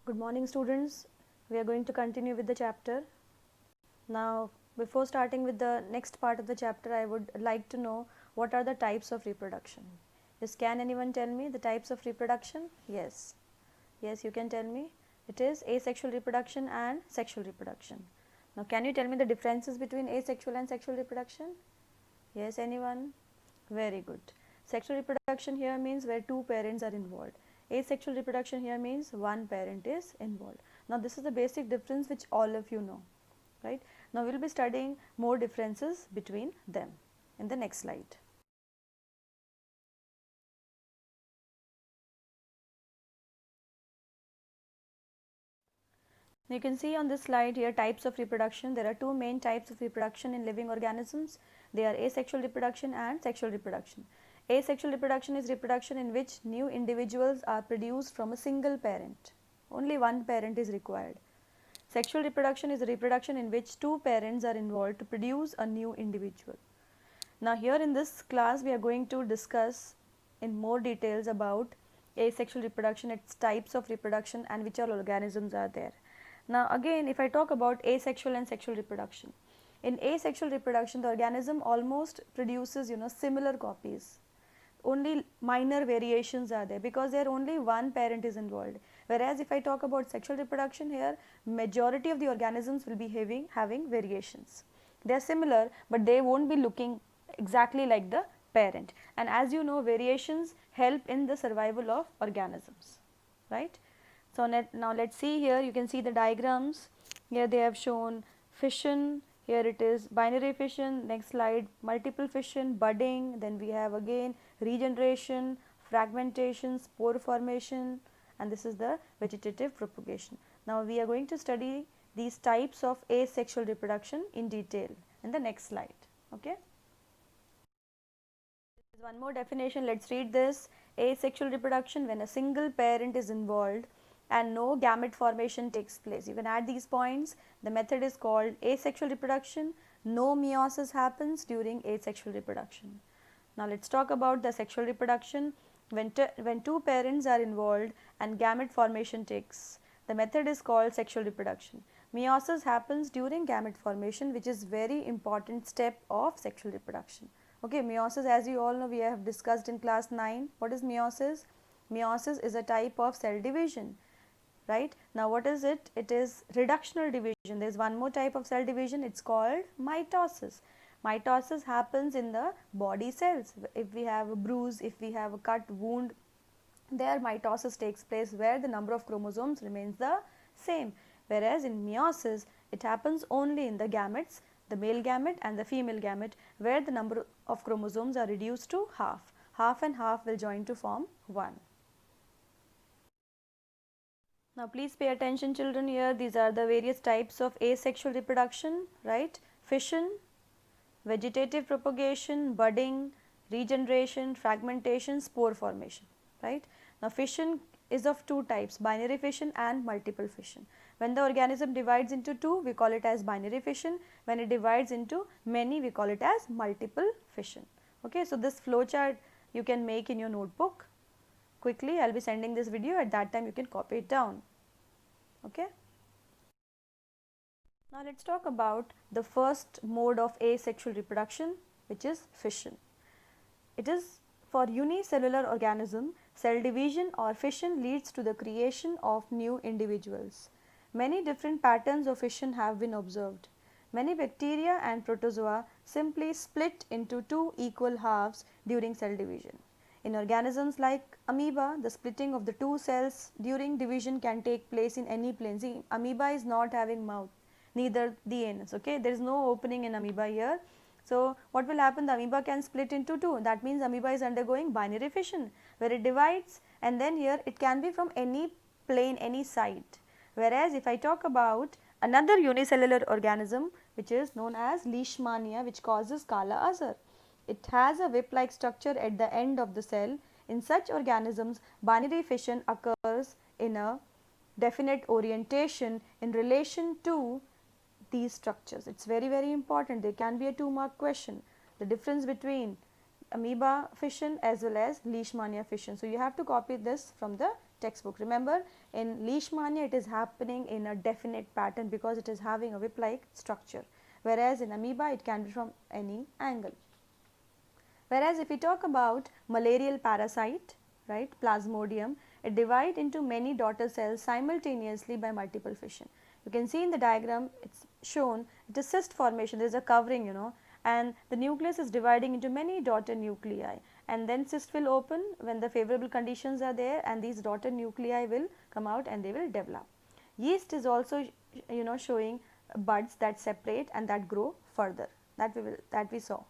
Good morning students, we are going to continue with the chapter. Now before starting with the next part of the chapter, I would like to know what are the types of reproduction. Yes, can anyone tell me the types of reproduction? Yes, you can tell me. It is asexual reproduction and sexual reproduction. Now can you tell me the differences between asexual and sexual reproduction? Yes, anyone? Very good. Sexual reproduction here means where two parents are involved. Asexual reproduction here means one parent is involved. Now this is the basic difference which all of you know, right? Now we will be studying more differences between them in the next slide. You can see on this slide here types of reproduction. There are two main types of reproduction in living organisms. They are asexual reproduction and sexual reproduction. Asexual reproduction is reproduction in which new individuals are produced from a single parent. Only one parent is required. Sexual reproduction is a reproduction in which two parents are involved to produce a new individual. Now here in this class we are going to discuss in more details about asexual reproduction, its types of reproduction and which all organisms are there. Now again, if I talk about asexual and sexual reproduction, in asexual reproduction the organism almost produces similar copies. Only minor variations are there because there only one parent is involved. Whereas if I talk about sexual reproduction, here majority of the organisms will be having variations. They are similar but they won't be looking exactly like the parent, and as you know, variations help in the survival of organisms, right? So now let us see here, you can see the diagrams. Here they have shown fission, here it is binary fission, next slide multiple fission, budding, then we have again regeneration, fragmentation, spore formation, and this is the vegetative propagation. Now we are going to study these types of asexual reproduction in detail in the next slide. Okay. One more definition, let us read this. Asexual reproduction, when a single parent is involved and no gamete formation takes place. You can add these points. The method is called asexual reproduction. No meiosis happens during asexual reproduction. Now let us talk about the sexual reproduction. When two parents are involved and gamete formation takes, the method is called sexual reproduction. Meiosis happens during gamete formation, which is very important step of sexual reproduction. Okay, meiosis, as you all know, we have discussed in class 9. What is meiosis? Meiosis is a type of cell division. Right. Now what is it? It is reductional division. There is one more type of cell division, it is called mitosis. Mitosis happens in the body cells. If we have a bruise, if we have a cut wound, there mitosis takes place where the number of chromosomes remains the same. Whereas in meiosis, it happens only in the gametes, the male gamete and the female gamete, where the number of chromosomes are reduced to half. Half and half will join to form one. Now please pay attention children here, these are the various types of asexual reproduction, right? Fission, vegetative propagation, budding, regeneration, fragmentation, spore formation, right? Now fission is of two types, binary fission and multiple fission. When the organism divides into two, we call it as binary fission. When it divides into many, we call it as multiple fission. Okay, so this flow chart you can make in your notebook. Quickly, I will be sending this video, at that time you can copy it down. Okay. Now let us talk about the first mode of asexual reproduction, which is fission. It is for unicellular organism, cell division or fission leads to the creation of new individuals. Many different patterns of fission have been observed. Many bacteria and protozoa simply split into two equal halves during cell division. In organisms like amoeba, the splitting of the two cells during division can take place in any plane. See, amoeba is not having mouth, neither the anus. Okay, there is no opening in amoeba here. So what will happen? The amoeba can split into two. That means amoeba is undergoing binary fission, where it divides, and then here it can be from any plane, any side. Whereas if I talk about another unicellular organism, which is known as Leishmania, which causes Kala Azar. It has a whip-like structure at the end of the cell. In such organisms, binary fission occurs in a definite orientation in relation to these structures. It is very important. There can be a 2-mark question. The difference between amoeba fission as well as Leishmania fission. So you have to copy this from the textbook. Remember, in Leishmania it is happening in a definite pattern because it is having a whip-like structure, whereas in amoeba it can be from any angle. Whereas if we talk about malarial parasite, right, Plasmodium, it divides into many daughter cells simultaneously by multiple fission. You can see in the diagram it is shown, it is cyst formation, there is a covering, you know, and the nucleus is dividing into many daughter nuclei, and then cyst will open when the favorable conditions are there, and these daughter nuclei will come out and they will develop. Yeast is also, you know, showing buds that separate and that grow further, that we saw.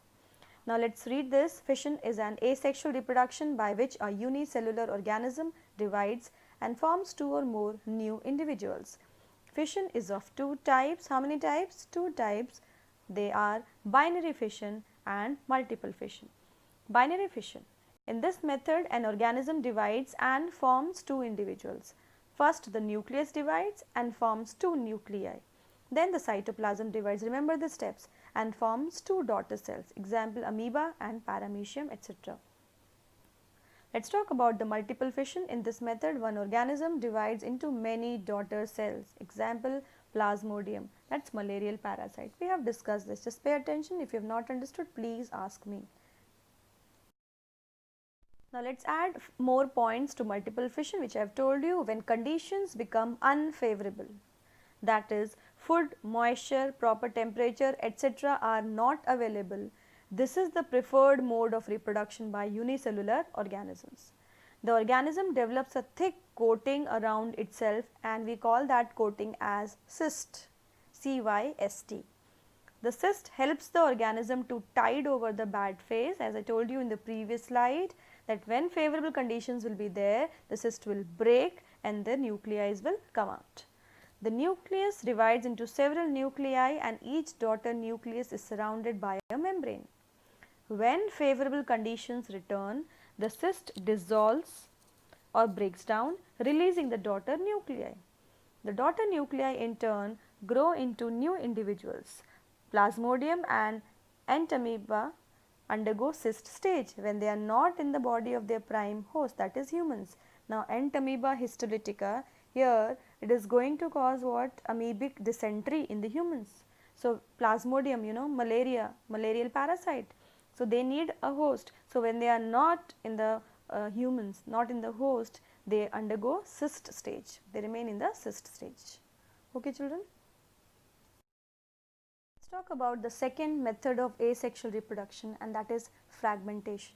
Now, let us read this. Fission is an asexual reproduction by which a unicellular organism divides and forms two or more new individuals. Fission is of two types. How many types? Two types. They are binary fission and multiple fission. Binary fission. In this method, an organism divides and forms two individuals. First, the nucleus divides and forms two nuclei. Then the cytoplasm divides, remember the steps, and forms two daughter cells, example amoeba and paramecium, etc. Let us talk about the multiple fission. In this method, one organism divides into many daughter cells, example Plasmodium, that is malarial parasite. We have discussed this, just pay attention. If you have not understood, please ask me. Now, let us add more points to multiple fission, which I have told you. When conditions become unfavorable, that is food, moisture, proper temperature, etc. are not available, this is the preferred mode of reproduction by unicellular organisms. The organism develops a thick coating around itself and we call that coating as cyst, CYST. The cyst helps the organism to tide over the bad phase, as I told you in the previous slide, that when favorable conditions will be there, the cyst will break and the nuclei will come out. The nucleus divides into several nuclei and each daughter nucleus is surrounded by a membrane. When favorable conditions return, the cyst dissolves or breaks down, releasing the daughter nuclei. The daughter nuclei in turn grow into new individuals. Plasmodium and entamoeba undergo cyst stage when they are not in the body of their prime host, that is humans. Now, entamoeba histolytica, here it is going to cause what? Amoebic dysentery in the humans. So, Plasmodium, you know, malarial parasite. So, they need a host. So, when they are not in the humans, not in the host, they undergo cyst stage. They remain in the cyst stage. Okay, children? Let us talk about the second method of asexual reproduction, and that is fragmentation.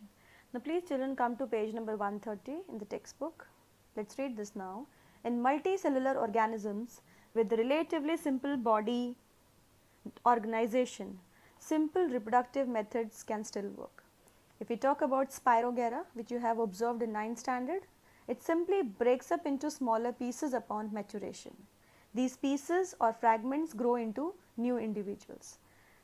Now, please children come to page number 130 in the textbook. Let us read this now. In multicellular organisms with relatively simple body organization, simple reproductive methods can still work. If we talk about Spirogyra, which you have observed in 9th standard, it simply breaks up into smaller pieces upon maturation. These pieces or fragments grow into new individuals.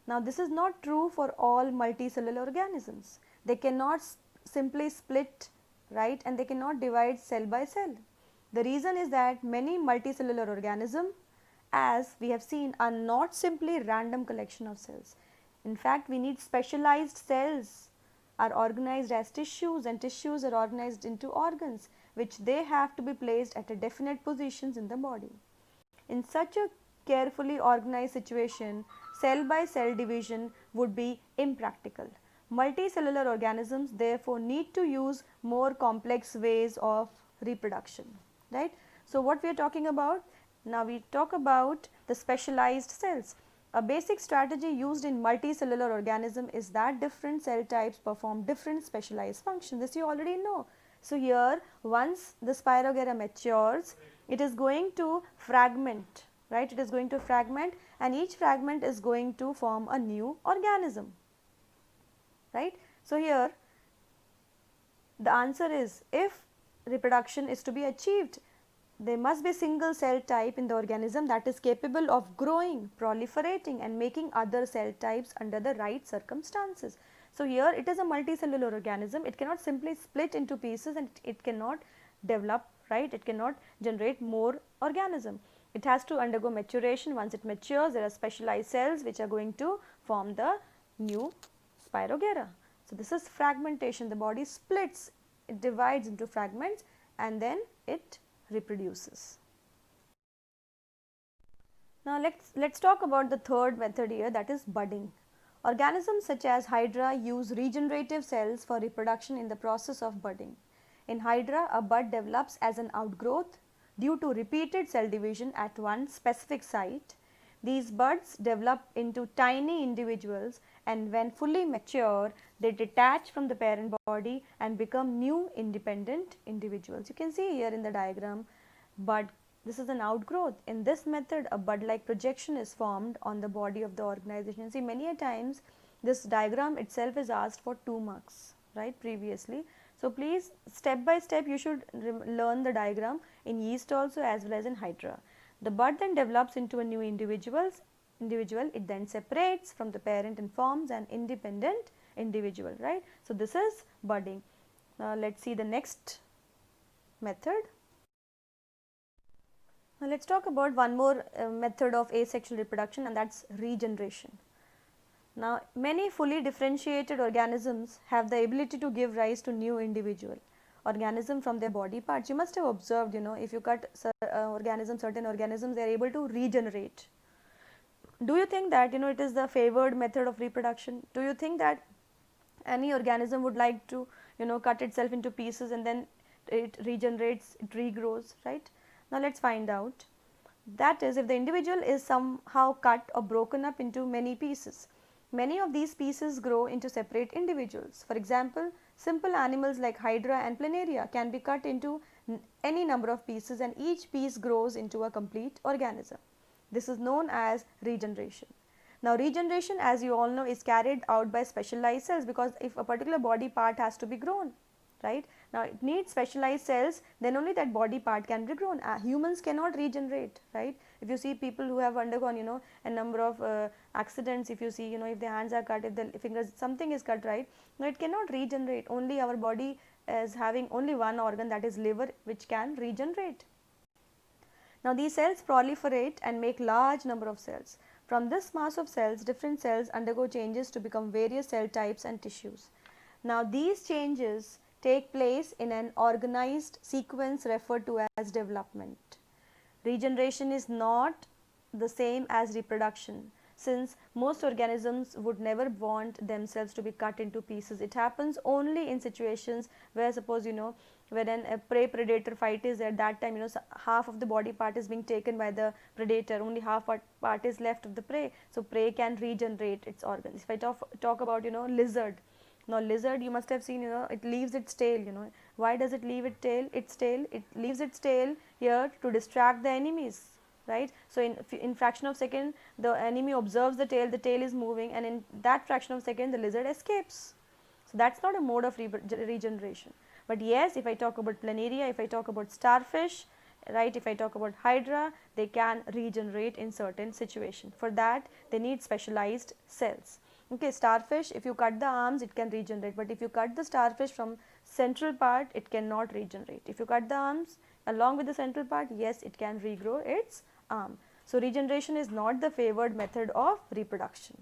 Now, this is not true for all multicellular organisms. They cannot simply split, right, and they cannot divide cell by cell. The reason is that many multicellular organisms, as we have seen, are not simply random collection of cells. In fact, we need specialized cells are organized as tissues, and tissues are organized into organs, which they have to be placed at a definite positions in the body. In such a carefully organized situation, cell by cell division would be impractical. Multicellular organisms therefore need to use more complex ways of reproduction, right. So, what we are talking about? Now, we talk about the specialized cells. A basic strategy used in multicellular organism is that different cell types perform different specialized functions. This you already know. So, here once the Spirogyra matures, it is going to fragment, right, it is going to fragment, and each fragment is going to form a new organism, right. So, here the answer is, if reproduction is to be achieved, there must be single cell type in the organism that is capable of growing, proliferating and making other cell types under the right circumstances. So, here it is a multicellular organism, it cannot simply split into pieces and it cannot develop, right, it cannot generate more organism. It has to undergo maturation. Once it matures, there are specialized cells which are going to form the new Spirogyra. So, this is fragmentation, the body splits, it divides into fragments and then it reproduces. Now let's talk about the third method here, that is budding. Organisms such as Hydra use regenerative cells for reproduction in the process of budding. In Hydra, a bud develops as an outgrowth due to repeated cell division at one specific site. These buds develop into tiny individuals, and when fully mature, they detach from the parent body and become new independent individuals. You can see here in the diagram, bud, this is an outgrowth. In this method, a bud like projection is formed on the body of the organization. See, many a times this diagram itself is asked for 2 marks, right, previously. So, please step by step you should learn the diagram in yeast also as well as in Hydra. The bud then develops into a new individual, it then separates from the parent and forms an independent individual, right. So, this is budding. Now, let us see the next method. Now, let us talk about one more method of asexual reproduction, and that is regeneration. Now, many fully differentiated organisms have the ability to give rise to new individual organism from their body parts. You must have observed, if you cut certain organisms, they are able to regenerate. Do you think that it is the favored method of reproduction? Do you think that any organism would like to cut itself into pieces and then it regenerates, it regrows, right? Now, let us find out. That is, if the individual is somehow cut or broken up into many pieces, many of these pieces grow into separate individuals. For example, simple animals like Hydra and Planaria can be cut into any number of pieces, and each piece grows into a complete organism. This is known as regeneration. Now, regeneration, as you all know, is carried out by specialized cells, because if a particular body part has to be grown, right. Now, it needs specialized cells, then only that body part can be grown. Humans cannot regenerate, right. If you see people who have undergone a number of accidents, if you see if their hands are cut, if the fingers, something is cut, right, now it cannot regenerate. Only our body is having only one organ, that is liver, which can regenerate. Now, these cells proliferate and make large number of cells. From this mass of cells, different cells undergo changes to become various cell types and tissues. Now, these changes take place in an organized sequence referred to as development. Regeneration is not the same as reproduction, since most organisms would never want themselves to be cut into pieces. It happens only in situations where, suppose when a prey predator fight is at that time, half of the body part is being taken by the predator, only half part is left of the prey. So, prey can regenerate its organs. If I talk about lizard. Now, lizard, you must have seen, it leaves its tail, Why does it leave its tail? It leaves its tail here to distract the enemies, right. So, in fraction of second, the enemy observes the tail is moving, and in that fraction of second, the lizard escapes. So, that is not a mode of regeneration. But yes, if I talk about Planaria, if I talk about starfish, right, if I talk about Hydra, they can regenerate in certain situations. For that, they need specialized cells. Okay, starfish, if you cut the arms, it can regenerate, but if you cut the starfish from central part, it cannot regenerate. If you cut the arms along with the central part, yes, it can regrow its arm. So, regeneration is not the favored method of reproduction.